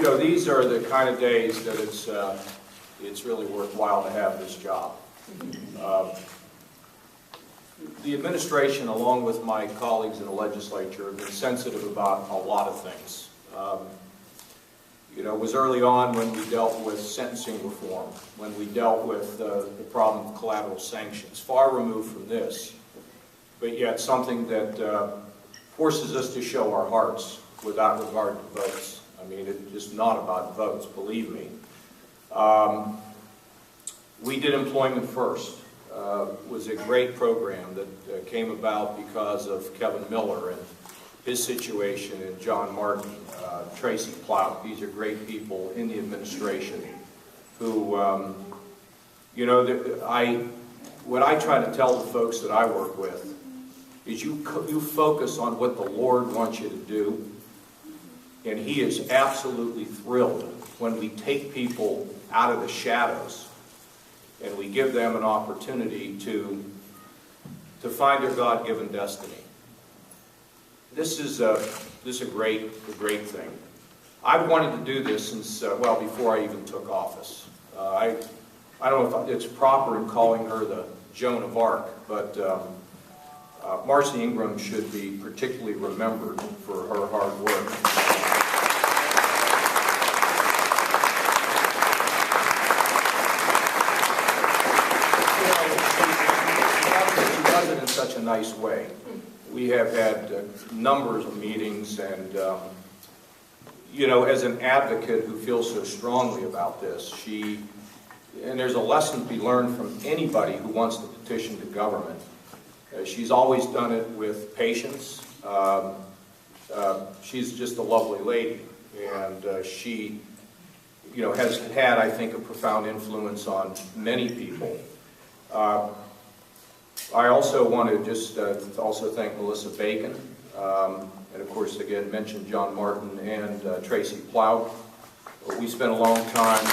know, these are the kind of days that it's really worthwhile to have this job. The administration, along with my colleagues in the legislature, have been sensitive about a lot of things. You know, it was early on when we dealt with sentencing reform, when we dealt with the problem of collateral sanctions, far removed from this, but yet something that forces us to show our hearts without regard to votes. I mean, it's just not about votes, believe me. We did Employment First. Was a great program that came about because of Kevin Miller and his situation, and John Martin, Tracy Plout. These are great people in the administration who, you know, what I try to tell the folks that I work with is you focus on what the Lord wants you to do, and He is absolutely thrilled when we take people out of the shadows and we give them an opportunity to find their God-given destiny. This is a great thing. I've wanted to do this since, well, before I even took office. I don't know if it's proper in calling her the Joan of Arc, but Marcy Ingram should be particularly remembered for her hard work. In such a nice way. We have had numbers of meetings, and you know, as an advocate who feels so strongly about this, and there's a lesson to be learned from anybody who wants to petition to government. She's always done it with patience. She's just a lovely lady, and she, you know, has had, I think, a profound influence on many people. I also want to just also thank Melissa Bacon, and of course, again, mention John Martin and Tracy Plout. We spent a long time.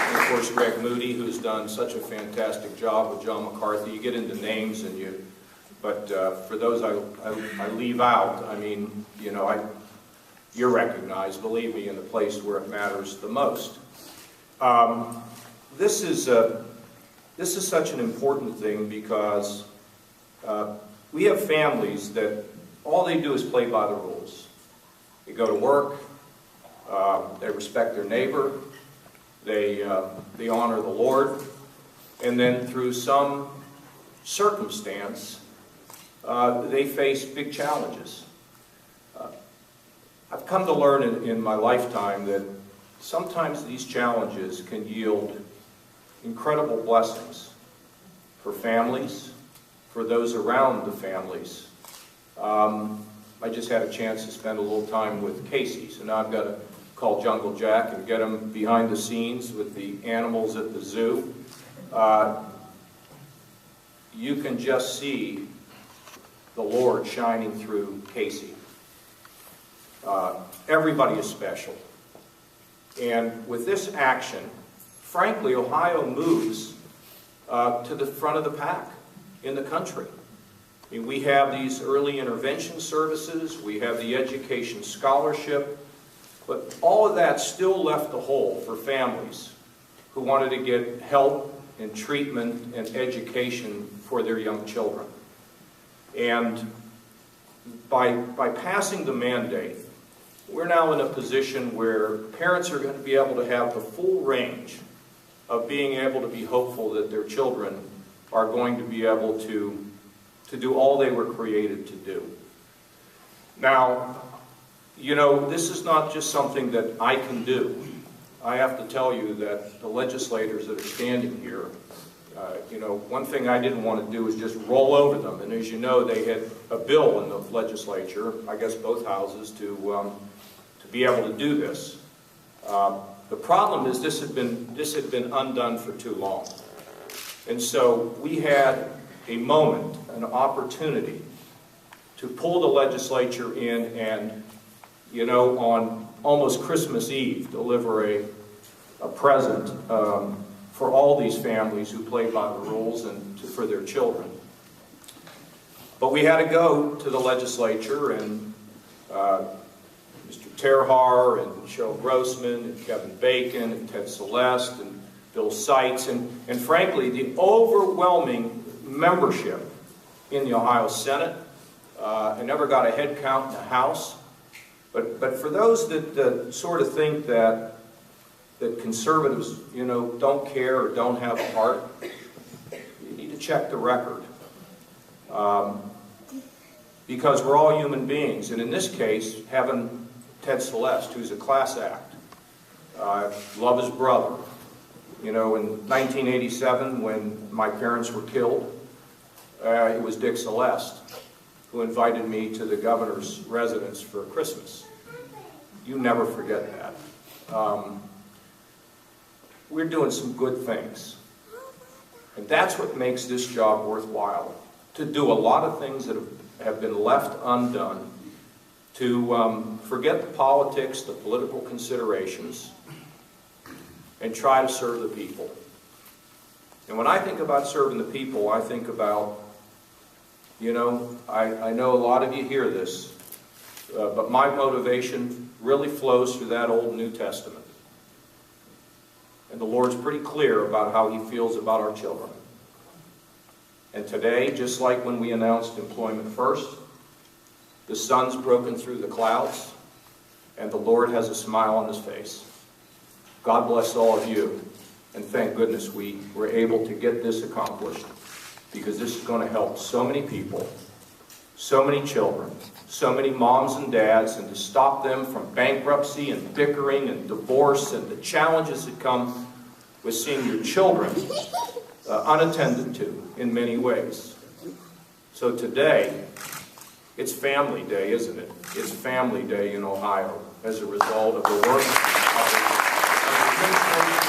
And of course, Greg Moody, who's done such a fantastic job with John McCarthy. You get into names, and but for those I leave out, I mean, you know, you're recognized, believe me, in the place where it matters the most. This is such an important thing because we have families that all they do is play by the rules. They go to work, they respect their neighbor, they honor the Lord, and then through some circumstance, they face big challenges. I've come to learn in my lifetime that sometimes these challenges can yield incredible blessings for families, for those around the families. I just had a chance to spend a little time with Casey, so now I've got to call Jungle Jack and get him behind the scenes with the animals at the zoo. You can just see the Lord shining through Casey. Everybody is special. And with this action, frankly, Ohio moves to the front of the pack in the country. I mean, we have these early intervention services, we have the education scholarship, but all of that still left the hole for families who wanted to get help and treatment and education for their young children. And by passing the mandate, we're now in a position where parents are going to be able to have the full range of being able to be hopeful that their children are going to be able to do all they were created to do. Now, you know, this is not just something that I can do. I have to tell you that the legislators that are standing here, you know, one thing I didn't want to do is just roll over them. And as you know, they had a bill in the legislature, I guess both houses, to be able to do this. The problem is this had been undone for too long. And so we had a moment, an opportunity to pull the legislature in and, you know, on almost Christmas Eve, deliver a present for all these families who play by the rules and for their children. But we had to go to the legislature, and Mr. Terhar and Cheryl Grossman and Kevin Bacon and Ted Celeste and Bill Seitz, and frankly, the overwhelming membership in the Ohio Senate. I never got a head count in the House. But for those that sort of think that conservatives, don't care or don't have a heart, you need to check the record. Because we're all human beings. And in this case, having Ted Celeste, who's a class act, love his brother. In 1987, when my parents were killed, it was Dick Celeste who invited me to the governor's residence for Christmas. You never forget that. We're doing some good things. And that's what makes this job worthwhile. To do a lot of things that have been left undone. To forget the politics, the political considerations, and try to serve the people. And when I think about serving the people, I think about, I know a lot of you hear this, but my motivation really flows through that Old New Testament. And the Lord's pretty clear about how He feels about our children. And today, just like when we announced employment first, the sun's broken through the clouds, and the Lord has a smile on His face. God bless all of you, and thank goodness we were able to get this accomplished, because this is going to help so many people, so many children, so many moms and dads, and to stop them from bankruptcy and bickering and divorce and the challenges that come with seeing your children unattended to in many ways. So today, it's Family Day, isn't it? It's Family Day in Ohio as a result of the work of the administration